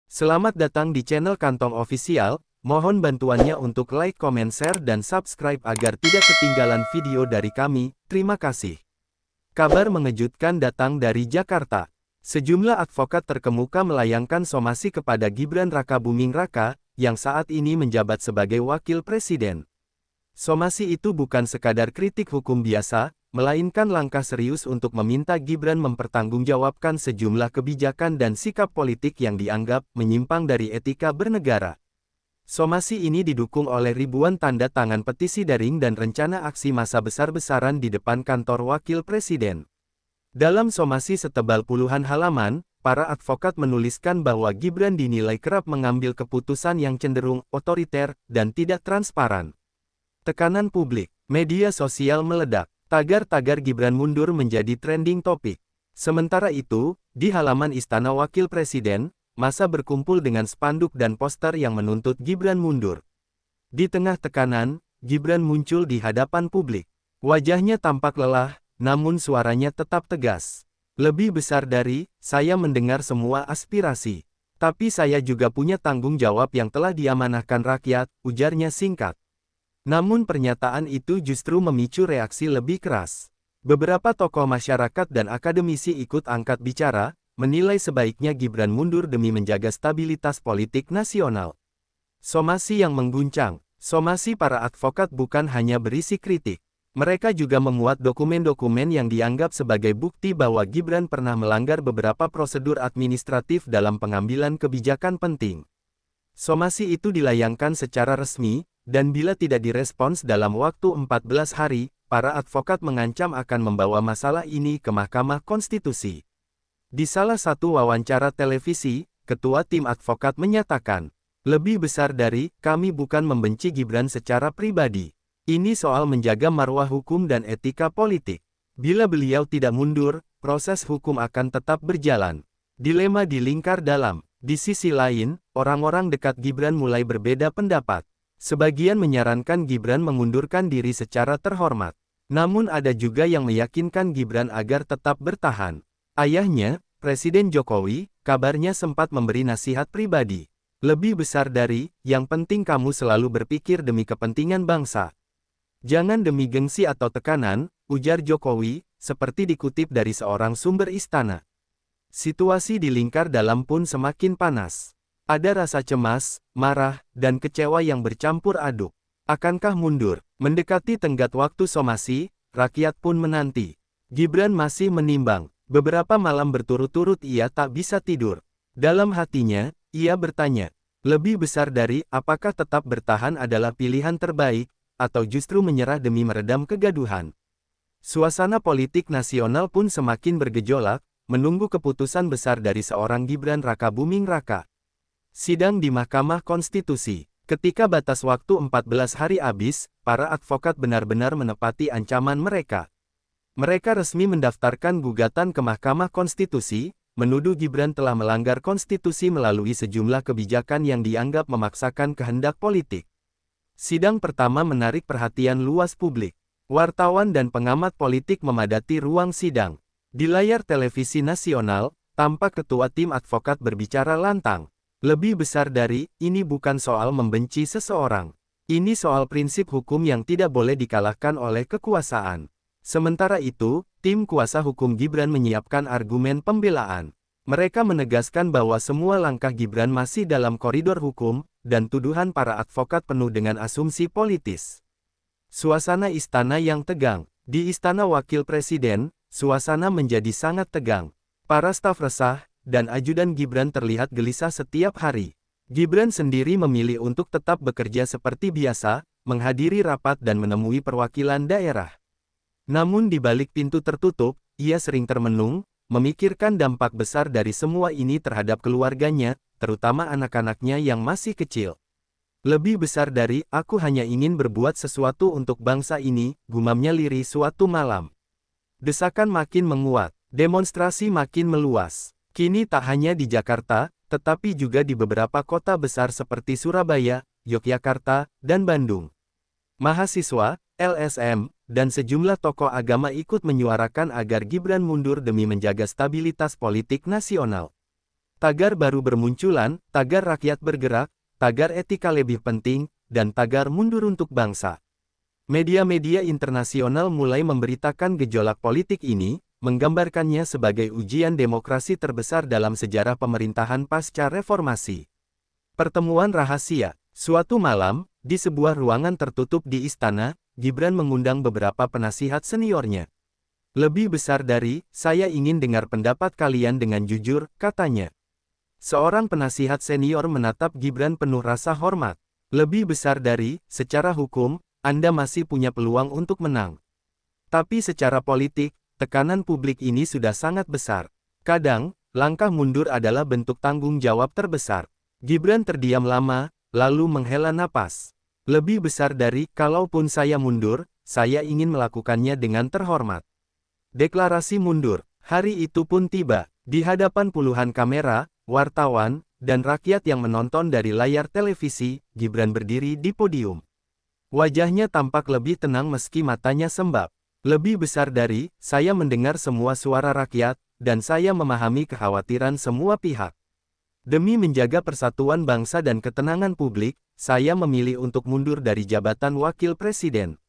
Selamat datang di channel Kantong Official, mohon bantuannya untuk like, comment, share, dan subscribe agar tidak ketinggalan video dari kami, terima kasih. Kabar mengejutkan datang dari Jakarta. Sejumlah advokat terkemuka melayangkan somasi kepada Gibran Rakabuming Raka, yang saat ini menjabat sebagai wakil presiden. Somasi itu bukan sekadar kritik hukum biasa, melainkan langkah serius untuk meminta Gibran mempertanggungjawabkan sejumlah kebijakan dan sikap politik yang dianggap menyimpang dari etika bernegara. Somasi ini didukung oleh ribuan tanda tangan petisi daring dan rencana aksi massa besar-besaran di depan kantor wakil presiden. Dalam somasi setebal puluhan halaman, para advokat menuliskan bahwa Gibran dinilai kerap mengambil keputusan yang cenderung otoriter dan tidak transparan. Tekanan publik, media sosial meledak. Tagar-tagar Gibran mundur menjadi trending topik. Sementara itu, di halaman Istana Wakil Presiden, massa berkumpul dengan spanduk dan poster yang menuntut Gibran mundur. Di tengah tekanan, Gibran muncul di hadapan publik. Wajahnya tampak lelah, namun suaranya tetap tegas. Lebih besar dari, saya mendengar semua aspirasi. Tapi saya juga punya tanggung jawab yang telah diamanahkan rakyat, ujarnya singkat. Namun pernyataan itu justru memicu reaksi lebih keras. Beberapa tokoh masyarakat dan akademisi ikut angkat bicara, menilai sebaiknya Gibran mundur demi menjaga stabilitas politik nasional. Somasi yang mengguncang. Somasi para advokat bukan hanya berisi kritik. Mereka juga memuat dokumen-dokumen yang dianggap sebagai bukti bahwa Gibran pernah melanggar beberapa prosedur administratif dalam pengambilan kebijakan penting. Somasi itu dilayangkan secara resmi, dan bila tidak direspons dalam waktu 14 hari, para advokat mengancam akan membawa masalah ini ke Mahkamah Konstitusi. Di salah satu wawancara televisi, Ketua Tim Advokat menyatakan, lebih besar dari, kami bukan membenci Gibran secara pribadi. Ini soal menjaga marwah hukum dan etika politik. Bila beliau tidak mundur, proses hukum akan tetap berjalan. Dilema di lingkar dalam. Di sisi lain, orang-orang dekat Gibran mulai berbeda pendapat. Sebagian menyarankan Gibran mengundurkan diri secara terhormat. Namun ada juga yang meyakinkan Gibran agar tetap bertahan. Ayahnya, Presiden Jokowi, kabarnya sempat memberi nasihat pribadi. Lebih besar dari, yang penting kamu selalu berpikir demi kepentingan bangsa. Jangan demi gengsi atau tekanan, ujar Jokowi, seperti dikutip dari seorang sumber istana. Situasi di lingkar dalam pun semakin panas. Ada rasa cemas, marah, dan kecewa yang bercampur aduk. Akankah mundur? Mendekati tenggat waktu somasi, rakyat pun menanti. Gibran masih menimbang. Beberapa malam berturut-turut ia tak bisa tidur. Dalam hatinya, ia bertanya, lebih besar dari apakah tetap bertahan adalah pilihan terbaik, atau justru menyerah demi meredam kegaduhan. Suasana politik nasional pun semakin bergejolak, menunggu keputusan besar dari seorang Gibran Rakabuming Raka. Sidang di Mahkamah Konstitusi. Ketika batas waktu 14 hari habis, para advokat benar-benar menepati ancaman mereka. Mereka resmi mendaftarkan gugatan ke Mahkamah Konstitusi, menuduh Gibran telah melanggar konstitusi melalui sejumlah kebijakan yang dianggap memaksakan kehendak politik. Sidang pertama menarik perhatian luas publik. Wartawan dan pengamat politik memadati ruang sidang. Di layar televisi nasional, tampak ketua tim advokat berbicara lantang. Lebih besar dari, ini bukan soal membenci seseorang. Ini soal prinsip hukum yang tidak boleh dikalahkan oleh kekuasaan. Sementara itu, tim kuasa hukum Gibran menyiapkan argumen pembelaan. Mereka menegaskan bahwa semua langkah Gibran masih dalam koridor hukum, dan tuduhan para advokat penuh dengan asumsi politis. Suasana istana yang tegang. Di Istana Wakil Presiden, suasana menjadi sangat tegang. Para staf resah, dan ajudan Gibran terlihat gelisah setiap hari. Gibran sendiri memilih untuk tetap bekerja seperti biasa, menghadiri rapat dan menemui perwakilan daerah. Namun di balik pintu tertutup, ia sering termenung, memikirkan dampak besar dari semua ini terhadap keluarganya, terutama anak-anaknya yang masih kecil. Lebih besar dari, aku hanya ingin berbuat sesuatu untuk bangsa ini, gumamnya lirih suatu malam. Desakan makin menguat, demonstrasi makin meluas. Kini tak hanya di Jakarta, tetapi juga di beberapa kota besar seperti Surabaya, Yogyakarta, dan Bandung. Mahasiswa, LSM, dan sejumlah tokoh agama ikut menyuarakan agar Gibran mundur demi menjaga stabilitas politik nasional. Tagar baru bermunculan, tagar rakyat bergerak, tagar etika lebih penting, dan tagar mundur untuk bangsa. Media-media internasional mulai memberitakan gejolak politik ini, menggambarkannya sebagai ujian demokrasi terbesar dalam sejarah pemerintahan pasca reformasi. Pertemuan rahasia. Suatu malam, di sebuah ruangan tertutup di istana, Gibran mengundang beberapa penasihat seniornya. Lebih besar dari, saya ingin dengar pendapat kalian dengan jujur, katanya. Seorang penasihat senior menatap Gibran penuh rasa hormat. Lebih besar dari, secara hukum, Anda masih punya peluang untuk menang. Tapi secara politik, tekanan publik ini sudah sangat besar. Kadang, langkah mundur adalah bentuk tanggung jawab terbesar. Gibran terdiam lama, lalu menghela napas. Lebih besar dari, kalaupun saya mundur, saya ingin melakukannya dengan terhormat. Deklarasi mundur. Hari itu pun tiba. Di hadapan puluhan kamera, wartawan, dan rakyat yang menonton dari layar televisi, Gibran berdiri di podium. Wajahnya tampak lebih tenang meski matanya sembab. Lebih besar dari, saya mendengar semua suara rakyat, dan saya memahami kekhawatiran semua pihak. Demi menjaga persatuan bangsa dan ketenangan publik, saya memilih untuk mundur dari jabatan wakil presiden.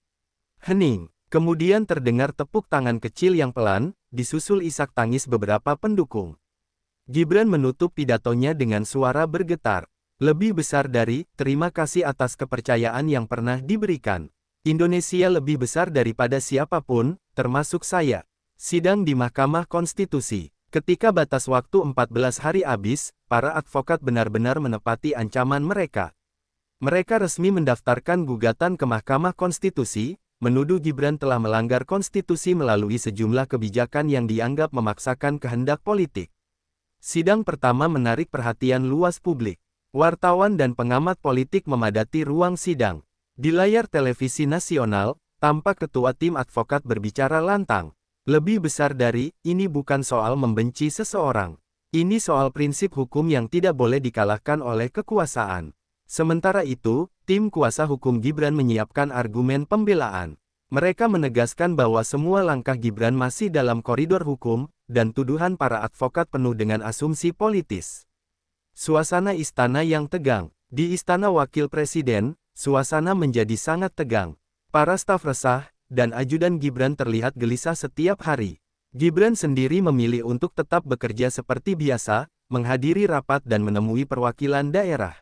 Hening. Kemudian terdengar tepuk tangan kecil yang pelan, disusul isak tangis beberapa pendukung. Gibran menutup pidatonya dengan suara bergetar. Lebih besar dari, terima kasih atas kepercayaan yang pernah diberikan. Indonesia lebih besar daripada siapapun, termasuk saya. Sidang di Mahkamah Konstitusi. Ketika batas waktu 14 hari habis, para advokat benar-benar menepati ancaman mereka. Mereka resmi mendaftarkan gugatan ke Mahkamah Konstitusi, menuduh Gibran telah melanggar konstitusi melalui sejumlah kebijakan yang dianggap memaksakan kehendak politik. Sidang pertama menarik perhatian luas publik. Wartawan dan pengamat politik memadati ruang sidang. Di layar televisi nasional, tampak ketua tim advokat berbicara lantang. Lebih besar dari, ini bukan soal membenci seseorang. Ini soal prinsip hukum yang tidak boleh dikalahkan oleh kekuasaan. Sementara itu, tim kuasa hukum Gibran menyiapkan argumen pembelaan. Mereka menegaskan bahwa semua langkah Gibran masih dalam koridor hukum, dan tuduhan para advokat penuh dengan asumsi politis. Suasana istana yang tegang. Di Istana Wakil Presiden, suasana menjadi sangat tegang. Para staf resah, dan ajudan Gibran terlihat gelisah setiap hari. Gibran sendiri memilih untuk tetap bekerja seperti biasa, menghadiri rapat dan menemui perwakilan daerah.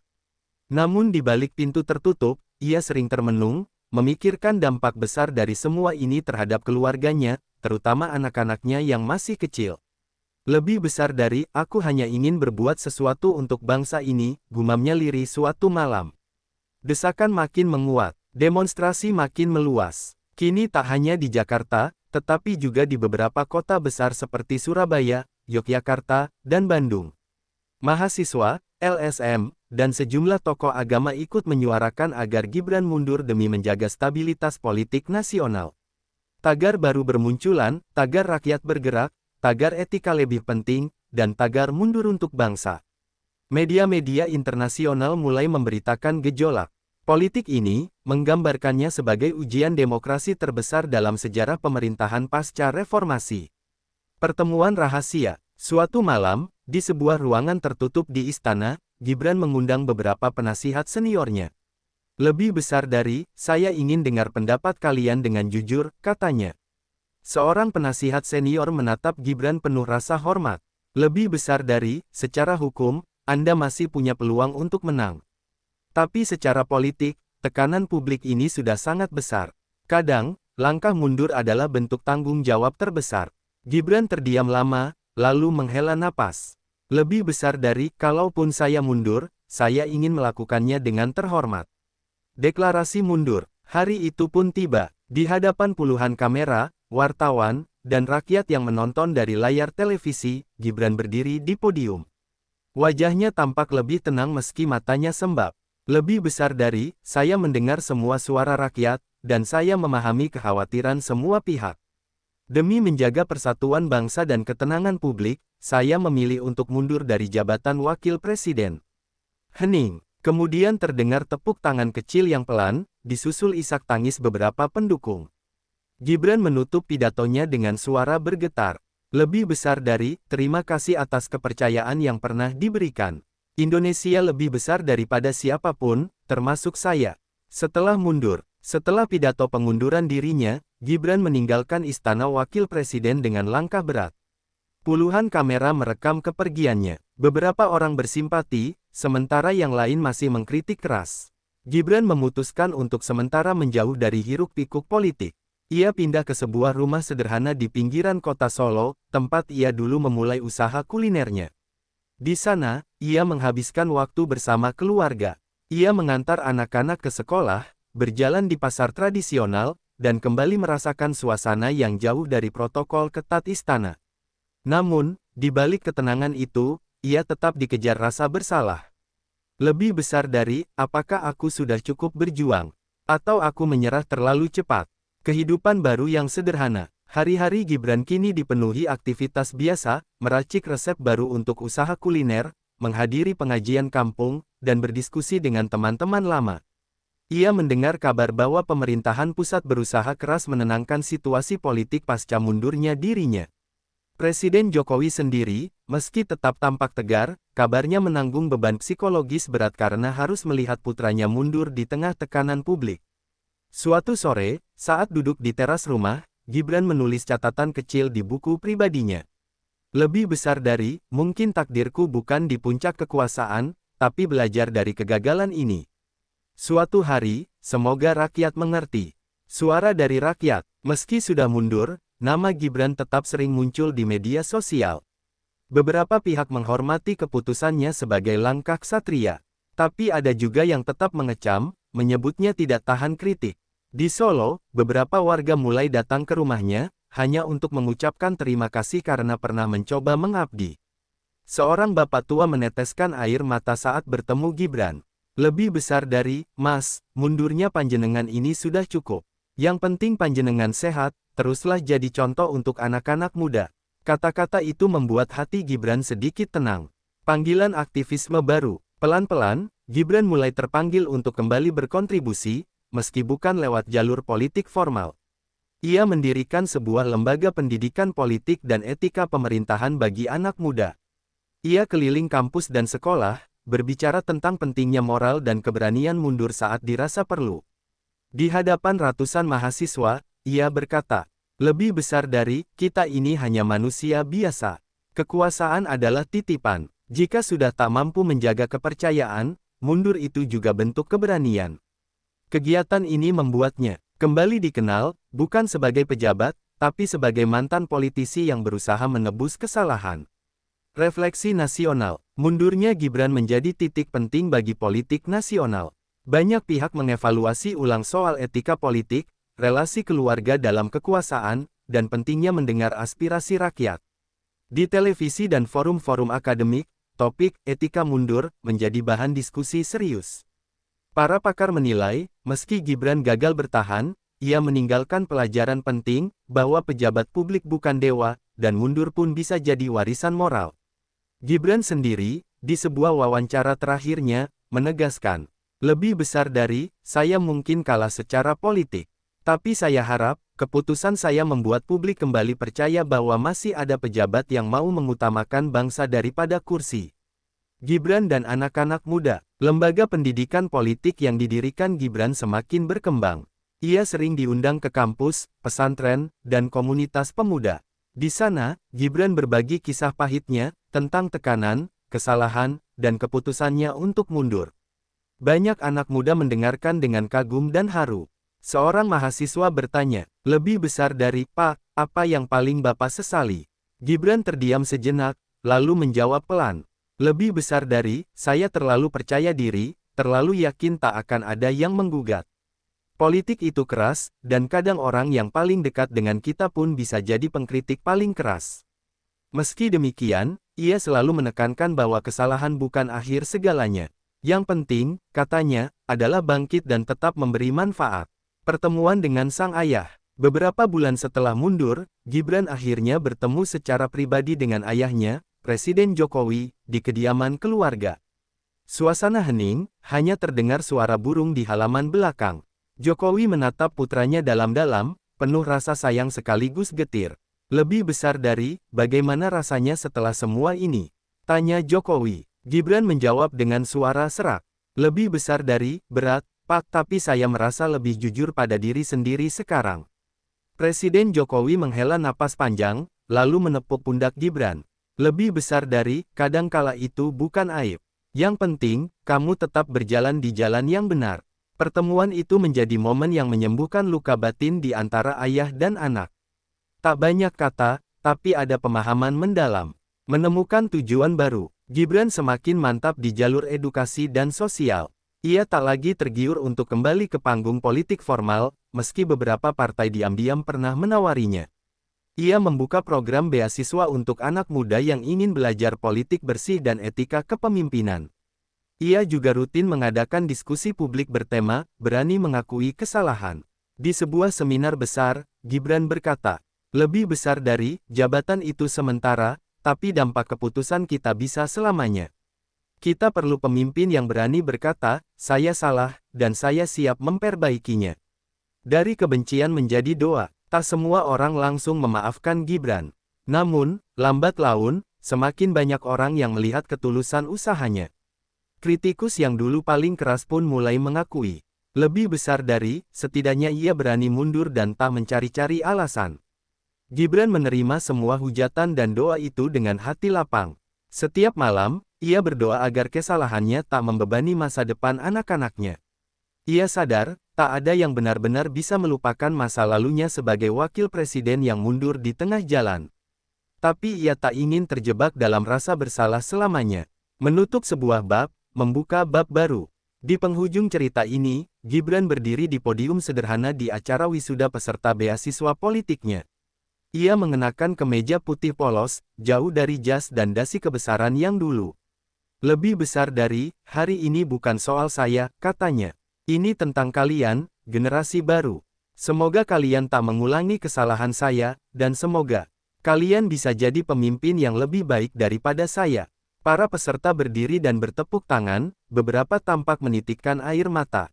Namun di balik pintu tertutup, ia sering termenung, memikirkan dampak besar dari semua ini terhadap keluarganya, terutama anak-anaknya yang masih kecil. Lebih besar dari, aku hanya ingin berbuat sesuatu untuk bangsa ini, gumamnya lirih suatu malam. Desakan makin menguat, demonstrasi makin meluas. Kini tak hanya di Jakarta, tetapi juga di beberapa kota besar seperti Surabaya, Yogyakarta, dan Bandung. Mahasiswa, LSM, dan sejumlah tokoh agama ikut menyuarakan agar Gibran mundur demi menjaga stabilitas politik nasional. Tagar baru bermunculan, tagar rakyat bergerak, tagar etika lebih penting, dan tagar mundur untuk bangsa. Media-media internasional mulai memberitakan gejolak politik ini, menggambarkannya sebagai ujian demokrasi terbesar dalam sejarah pemerintahan pasca reformasi. Pertemuan rahasia. Suatu malam, di sebuah ruangan tertutup di istana, Gibran mengundang beberapa penasihat seniornya. Lebih besar dari, saya ingin dengar pendapat kalian dengan jujur, katanya. Seorang penasihat senior menatap Gibran penuh rasa hormat. Lebih besar dari, secara hukum, Anda masih punya peluang untuk menang. Tapi secara politik, tekanan publik ini sudah sangat besar. Kadang, langkah mundur adalah bentuk tanggung jawab terbesar. Gibran terdiam lama, lalu menghela napas. Lebih besar dari, kalaupun saya mundur, saya ingin melakukannya dengan terhormat. Deklarasi mundur. Hari itu pun tiba. Di hadapan puluhan kamera, wartawan, dan rakyat yang menonton dari layar televisi, Gibran berdiri di podium. Wajahnya tampak lebih tenang meski matanya sembab. Lebih besar dari, saya mendengar semua suara rakyat, dan saya memahami kekhawatiran semua pihak. Demi menjaga persatuan bangsa dan ketenangan publik, saya memilih untuk mundur dari jabatan wakil presiden. Hening. Kemudian terdengar tepuk tangan kecil yang pelan, disusul isak tangis beberapa pendukung. Gibran menutup pidatonya dengan suara bergetar. Lebih besar dari, terima kasih atas kepercayaan yang pernah diberikan. Indonesia lebih besar daripada siapapun, termasuk saya. Setelah mundur, setelah pidato pengunduran dirinya, Gibran meninggalkan Istana Wakil Presiden dengan langkah berat. Puluhan kamera merekam kepergiannya. Beberapa orang bersimpati, sementara yang lain masih mengkritik keras. Gibran memutuskan untuk sementara menjauh dari hiruk-pikuk politik. Ia pindah ke sebuah rumah sederhana di pinggiran kota Solo, tempat ia dulu memulai usaha kulinernya. Di sana, ia menghabiskan waktu bersama keluarga. Ia mengantar anak-anak ke sekolah, berjalan di pasar tradisional, dan kembali merasakan suasana yang jauh dari protokol ketat istana. Namun, di balik ketenangan itu, ia tetap dikejar rasa bersalah. Lebih besar dari, apakah aku sudah cukup berjuang? Atau aku menyerah terlalu cepat? Kehidupan baru yang sederhana. Hari-hari Gibran kini dipenuhi aktivitas biasa, meracik resep baru untuk usaha kuliner, menghadiri pengajian kampung, dan berdiskusi dengan teman-teman lama. Ia mendengar kabar bahwa pemerintahan pusat berusaha keras menenangkan situasi politik pasca mundurnya dirinya. Presiden Jokowi sendiri, meski tetap tampak tegar, kabarnya menanggung beban psikologis berat karena harus melihat putranya mundur di tengah tekanan publik. Suatu sore, saat duduk di teras rumah, Gibran menulis catatan kecil di buku pribadinya. Lebih besar dari, mungkin takdirku bukan di puncak kekuasaan, tapi belajar dari kegagalan ini. Suatu hari, semoga rakyat mengerti. Suara dari rakyat, meski sudah mundur, nama Gibran tetap sering muncul di media sosial. Beberapa pihak menghormati keputusannya sebagai langkah ksatria. Tapi ada juga yang tetap mengecam, menyebutnya tidak tahan kritik. Di Solo, beberapa warga mulai datang ke rumahnya, hanya untuk mengucapkan terima kasih karena pernah mencoba mengabdi. Seorang bapak tua meneteskan air mata saat bertemu Gibran. Lebih besar dari, Mas, mundurnya panjenengan ini sudah cukup. Yang penting panjenengan sehat, teruslah jadi contoh untuk anak-anak muda. Kata-kata itu membuat hati Gibran sedikit tenang. Panggilan aktivisme baru. Pelan-pelan, Gibran mulai terpanggil untuk kembali berkontribusi, meski bukan lewat jalur politik formal. Ia mendirikan sebuah lembaga pendidikan politik dan etika pemerintahan bagi anak muda. Ia keliling kampus dan sekolah, berbicara tentang pentingnya moral dan keberanian mundur saat dirasa perlu. Di hadapan ratusan mahasiswa, ia berkata, "Lebih besar dari, kita ini hanya manusia biasa. Kekuasaan adalah titipan. Jika sudah tak mampu menjaga kepercayaan, mundur itu juga bentuk keberanian." Kegiatan ini membuatnya kembali dikenal, bukan sebagai pejabat, tapi sebagai mantan politisi yang berusaha menebus kesalahan. Refleksi nasional. Mundurnya Gibran menjadi titik penting bagi politik nasional. Banyak pihak mengevaluasi ulang soal etika politik, relasi keluarga dalam kekuasaan, dan pentingnya mendengar aspirasi rakyat. Di televisi dan forum-forum akademik, topik etika mundur menjadi bahan diskusi serius. Para pakar menilai, meski Gibran gagal bertahan, ia meninggalkan pelajaran penting bahwa pejabat publik bukan dewa, dan mundur pun bisa jadi warisan moral. Gibran sendiri, di sebuah wawancara terakhirnya, menegaskan, "Lebih besar dari, saya mungkin kalah secara politik. Tapi saya harap, keputusan saya membuat publik kembali percaya bahwa masih ada pejabat yang mau mengutamakan bangsa daripada kursi." Gibran dan anak-anak muda. Lembaga pendidikan politik yang didirikan Gibran semakin berkembang. Ia sering diundang ke kampus, pesantren, dan komunitas pemuda. Di sana, Gibran berbagi kisah pahitnya, tentang tekanan, kesalahan, dan keputusannya untuk mundur. Banyak anak muda mendengarkan dengan kagum dan haru. Seorang mahasiswa bertanya, "Lebih besar dari, Pak, apa yang paling Bapak sesali?" Gibran terdiam sejenak, lalu menjawab pelan, "Lebih besar dari, saya terlalu percaya diri, terlalu yakin tak akan ada yang menggugat. Politik itu keras, dan kadang orang yang paling dekat dengan kita pun bisa jadi pengkritik paling keras." Meski demikian, ia selalu menekankan bahwa kesalahan bukan akhir segalanya. Yang penting, katanya, adalah bangkit dan tetap memberi manfaat. Pertemuan dengan sang ayah. Beberapa bulan setelah mundur, Gibran akhirnya bertemu secara pribadi dengan ayahnya, Presiden Jokowi, di kediaman keluarga. Suasana hening, hanya terdengar suara burung di halaman belakang. Jokowi menatap putranya dalam-dalam, penuh rasa sayang sekaligus getir. Lebih besar dari, bagaimana rasanya setelah semua ini? Tanya Jokowi. Gibran menjawab dengan suara serak. Lebih besar dari, berat, Pak, tapi saya merasa lebih jujur pada diri sendiri sekarang. Presiden Jokowi menghela napas panjang, lalu menepuk pundak Gibran. Lebih besar dari, kadang kala itu bukan aib. Yang penting, kamu tetap berjalan di jalan yang benar. Pertemuan itu menjadi momen yang menyembuhkan luka batin di antara ayah dan anak. Tak banyak kata, tapi ada pemahaman mendalam. Menemukan tujuan baru, Gibran semakin mantap di jalur edukasi dan sosial. Ia tak lagi tergiur untuk kembali ke panggung politik formal, meski beberapa partai diam-diam pernah menawarinya. Ia membuka program beasiswa untuk anak muda yang ingin belajar politik bersih dan etika kepemimpinan. Ia juga rutin mengadakan diskusi publik bertema, berani mengakui kesalahan. Di sebuah seminar besar, Gibran berkata, lebih besar dari, jabatan itu sementara, tapi dampak keputusan kita bisa selamanya. Kita perlu pemimpin yang berani berkata, saya salah, dan saya siap memperbaikinya. Dari kebencian menjadi doa, tak semua orang langsung memaafkan Gibran. Namun, lambat laun, semakin banyak orang yang melihat ketulusan usahanya. Kritikus yang dulu paling keras pun mulai mengakui. Lebih besar dari, setidaknya ia berani mundur dan tak mencari-cari alasan. Gibran menerima semua hujatan dan doa itu dengan hati lapang. Setiap malam, ia berdoa agar kesalahannya tak membebani masa depan anak-anaknya. Ia sadar, tak ada yang benar-benar bisa melupakan masa lalunya sebagai wakil presiden yang mundur di tengah jalan. Tapi ia tak ingin terjebak dalam rasa bersalah selamanya. Menutup sebuah bab, membuka bab baru. Di penghujung cerita ini, Gibran berdiri di podium sederhana di acara wisuda peserta beasiswa politiknya. Ia mengenakan kemeja putih polos, jauh dari jas dan dasi kebesaran yang dulu. Lebih besar dari, hari ini bukan soal saya, katanya. Ini tentang kalian, generasi baru. Semoga kalian tak mengulangi kesalahan saya, dan semoga kalian bisa jadi pemimpin yang lebih baik daripada saya. Para peserta berdiri dan bertepuk tangan, beberapa tampak menitikkan air mata.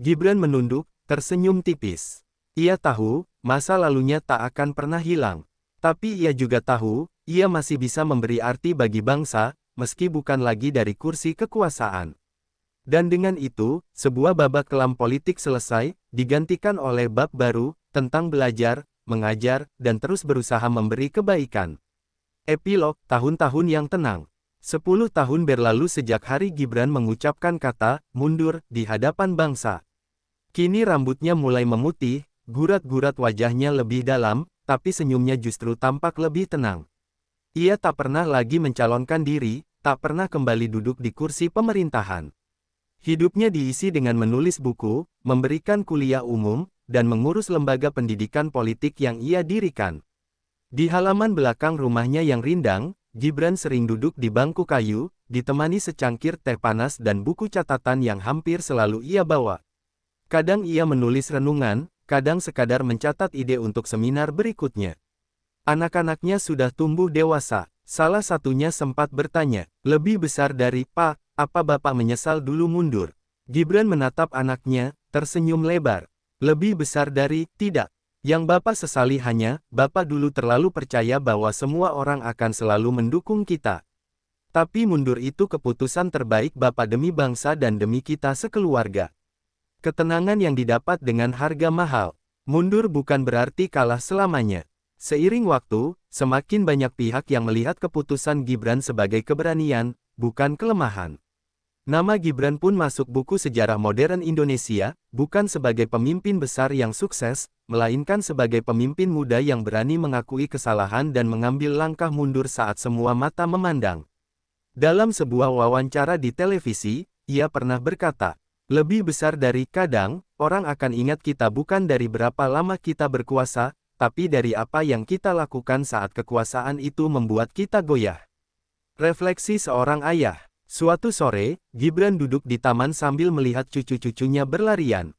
Gibran menunduk, tersenyum tipis. Ia tahu, masa lalunya tak akan pernah hilang. Tapi ia juga tahu, ia masih bisa memberi arti bagi bangsa, meski bukan lagi dari kursi kekuasaan. Dan dengan itu, sebuah babak kelam politik selesai, digantikan oleh bab baru, tentang belajar, mengajar, dan terus berusaha memberi kebaikan. Epilog, tahun-tahun yang tenang. 10 tahun berlalu sejak hari Gibran mengucapkan kata, mundur, di hadapan bangsa. Kini rambutnya mulai memutih, gurat-gurat wajahnya lebih dalam, tapi senyumnya justru tampak lebih tenang. Ia tak pernah lagi mencalonkan diri, tak pernah kembali duduk di kursi pemerintahan. Hidupnya diisi dengan menulis buku, memberikan kuliah umum, dan mengurus lembaga pendidikan politik yang ia dirikan. Di halaman belakang rumahnya yang rindang, Gibran sering duduk di bangku kayu, ditemani secangkir teh panas dan buku catatan yang hampir selalu ia bawa. Kadang ia menulis renungan, kadang sekadar mencatat ide untuk seminar berikutnya. Anak-anaknya sudah tumbuh dewasa. Salah satunya sempat bertanya, lebih besar dari, Pak, apa Bapak menyesal dulu mundur? Gibran menatap anaknya, tersenyum lebar. Lebih besar dari, tidak. Yang Bapak sesali hanya, Bapak dulu terlalu percaya bahwa semua orang akan selalu mendukung kita. Tapi mundur itu keputusan terbaik Bapak demi bangsa dan demi kita sekeluarga. Ketenangan yang didapat dengan harga mahal. Mundur bukan berarti kalah selamanya. Seiring waktu, semakin banyak pihak yang melihat keputusan Gibran sebagai keberanian, bukan kelemahan. Nama Gibran pun masuk buku sejarah modern Indonesia, bukan sebagai pemimpin besar yang sukses, melainkan sebagai pemimpin muda yang berani mengakui kesalahan dan mengambil langkah mundur saat semua mata memandang. Dalam sebuah wawancara di televisi, ia pernah berkata, lebih besar dari kadang, orang akan ingat kita bukan dari berapa lama kita berkuasa, tapi dari apa yang kita lakukan saat kekuasaan itu membuat kita goyah. Refleksi seorang ayah. Suatu sore, Gibran duduk di taman sambil melihat cucu-cucunya berlarian.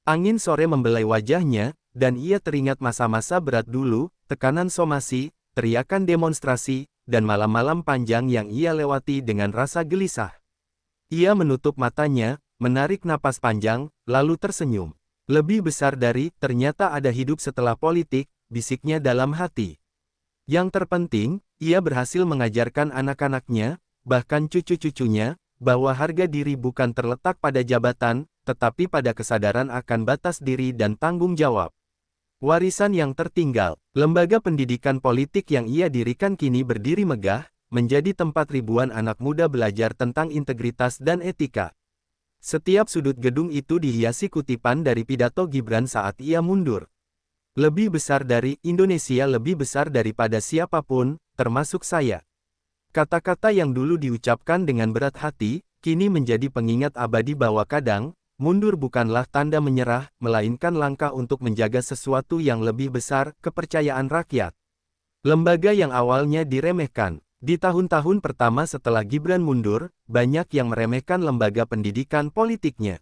Angin sore membelai wajahnya, dan ia teringat masa-masa berat dulu, tekanan somasi, teriakan demonstrasi, dan malam-malam panjang yang ia lewati dengan rasa gelisah. Ia menutup matanya, menarik napas panjang, lalu tersenyum. Lebih besar dari, ternyata ada hidup setelah politik, bisiknya dalam hati. Yang terpenting, ia berhasil mengajarkan anak-anaknya, bahkan cucu-cucunya, bahwa harga diri bukan terletak pada jabatan, tetapi pada kesadaran akan batas diri dan tanggung jawab. Warisan yang tertinggal, lembaga pendidikan politik yang ia dirikan kini berdiri megah, menjadi tempat ribuan anak muda belajar tentang integritas dan etika. Setiap sudut gedung itu dihiasi kutipan dari pidato Gibran saat ia mundur. Lebih besar dari Indonesia, lebih besar daripada siapapun, termasuk saya. Kata-kata yang dulu diucapkan dengan berat hati, kini menjadi pengingat abadi bahwa kadang, mundur bukanlah tanda menyerah, melainkan langkah untuk menjaga sesuatu yang lebih besar, kepercayaan rakyat. Lembaga yang awalnya diremehkan. Di tahun-tahun pertama setelah Gibran mundur, banyak yang meremehkan lembaga pendidikan politiknya.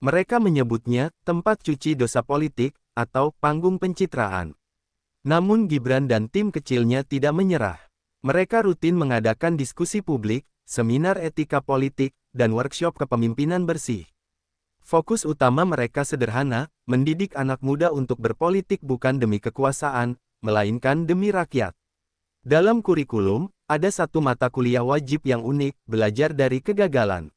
Mereka menyebutnya tempat cuci dosa politik, atau panggung pencitraan. Namun Gibran dan tim kecilnya tidak menyerah. Mereka rutin mengadakan diskusi publik, seminar etika politik, dan workshop kepemimpinan bersih. Fokus utama mereka sederhana, mendidik anak muda untuk berpolitik bukan demi kekuasaan, melainkan demi rakyat. Dalam kurikulum, ada satu mata kuliah wajib yang unik, belajar dari kegagalan.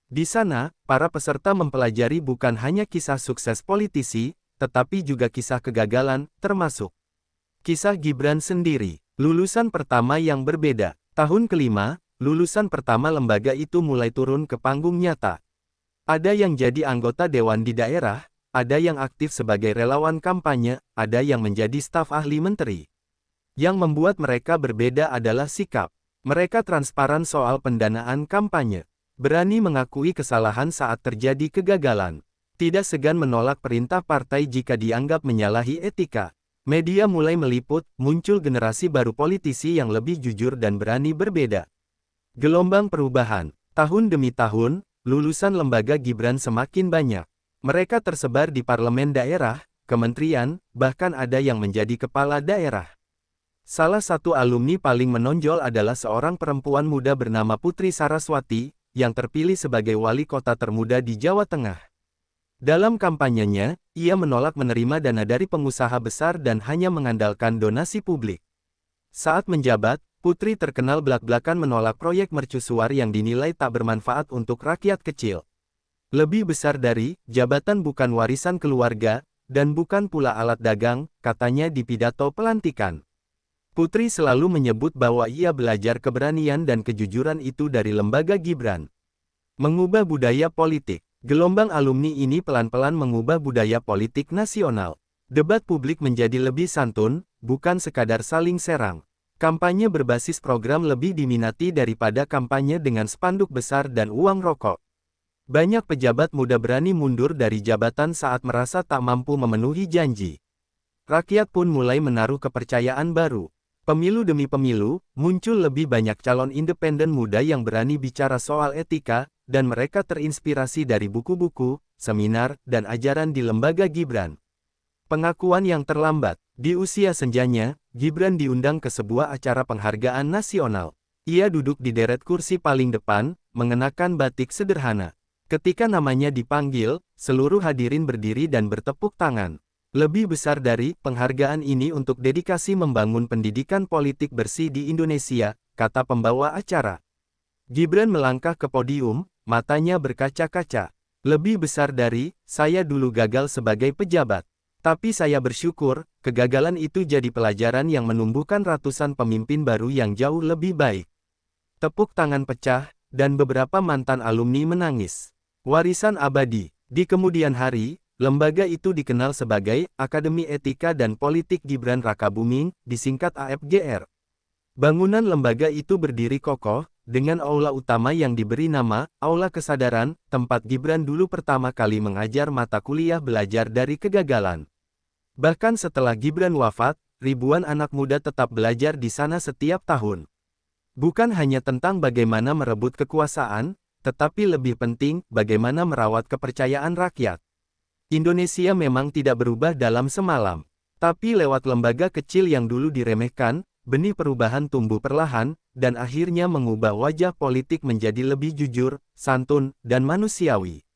Di sana, para peserta mempelajari bukan hanya kisah sukses politisi, tetapi juga kisah kegagalan, termasuk kisah Gibran sendiri. Lulusan pertama yang berbeda. Tahun kelima, lulusan pertama lembaga itu mulai turun ke panggung nyata. Ada yang jadi anggota dewan di daerah, ada yang aktif sebagai relawan kampanye, ada yang menjadi staf ahli menteri. Yang membuat mereka berbeda adalah sikap. Mereka transparan soal pendanaan kampanye. Berani mengakui kesalahan saat terjadi kegagalan. Tidak segan menolak perintah partai jika dianggap menyalahi etika. Media mulai meliput, muncul generasi baru politisi yang lebih jujur dan berani berbeda. Gelombang perubahan. Tahun demi tahun, lulusan lembaga Gibran semakin banyak. Mereka tersebar di parlemen daerah, kementerian, bahkan ada yang menjadi kepala daerah. Salah satu alumni paling menonjol adalah seorang perempuan muda bernama Putri Saraswati, yang terpilih sebagai wali kota termuda di Jawa Tengah. Dalam kampanyenya, ia menolak menerima dana dari pengusaha besar dan hanya mengandalkan donasi publik. Saat menjabat, Putri terkenal belak-belakan menolak proyek mercusuar yang dinilai tak bermanfaat untuk rakyat kecil. Lebih besar dari, jabatan bukan warisan keluarga, dan bukan pula alat dagang, katanya di pidato pelantikan. Putri selalu menyebut bahwa ia belajar keberanian dan kejujuran itu dari lembaga Gibran. Mengubah budaya politik. Gelombang alumni ini pelan-pelan mengubah budaya politik nasional. Debat publik menjadi lebih santun, bukan sekadar saling serang. Kampanye berbasis program lebih diminati daripada kampanye dengan spanduk besar dan uang rokok. Banyak pejabat muda berani mundur dari jabatan saat merasa tak mampu memenuhi janji. Rakyat pun mulai menaruh kepercayaan baru. Pemilu demi pemilu, muncul lebih banyak calon independen muda yang berani bicara soal etika, dan mereka terinspirasi dari buku-buku, seminar, dan ajaran di lembaga Gibran. Pengakuan yang terlambat. Di usia senjanya, Gibran diundang ke sebuah acara penghargaan nasional. Ia duduk di deret kursi paling depan, mengenakan batik sederhana. Ketika namanya dipanggil, seluruh hadirin berdiri dan bertepuk tangan. Lebih besar dari penghargaan ini untuk dedikasi membangun pendidikan politik bersih di Indonesia, kata pembawa acara. Gibran melangkah ke podium, matanya berkaca-kaca. Lebih besar dari, saya dulu gagal sebagai pejabat. Tapi saya bersyukur, kegagalan itu jadi pelajaran yang menumbuhkan ratusan pemimpin baru yang jauh lebih baik. Tepuk tangan pecah, dan beberapa mantan alumni menangis. Warisan abadi. Di kemudian hari, lembaga itu dikenal sebagai Akademi Etika dan Politik Gibran Rakabuming, disingkat AFGR. Bangunan lembaga itu berdiri kokoh, dengan aula utama yang diberi nama Aula Kesadaran, tempat Gibran dulu pertama kali mengajar mata kuliah belajar dari kegagalan. Bahkan setelah Gibran wafat, ribuan anak muda tetap belajar di sana setiap tahun. Bukan hanya tentang bagaimana merebut kekuasaan, tetapi lebih penting, bagaimana merawat kepercayaan rakyat. Indonesia memang tidak berubah dalam semalam. Tapi lewat lembaga kecil yang dulu diremehkan, benih perubahan tumbuh perlahan, dan akhirnya mengubah wajah politik menjadi lebih jujur, santun, dan manusiawi.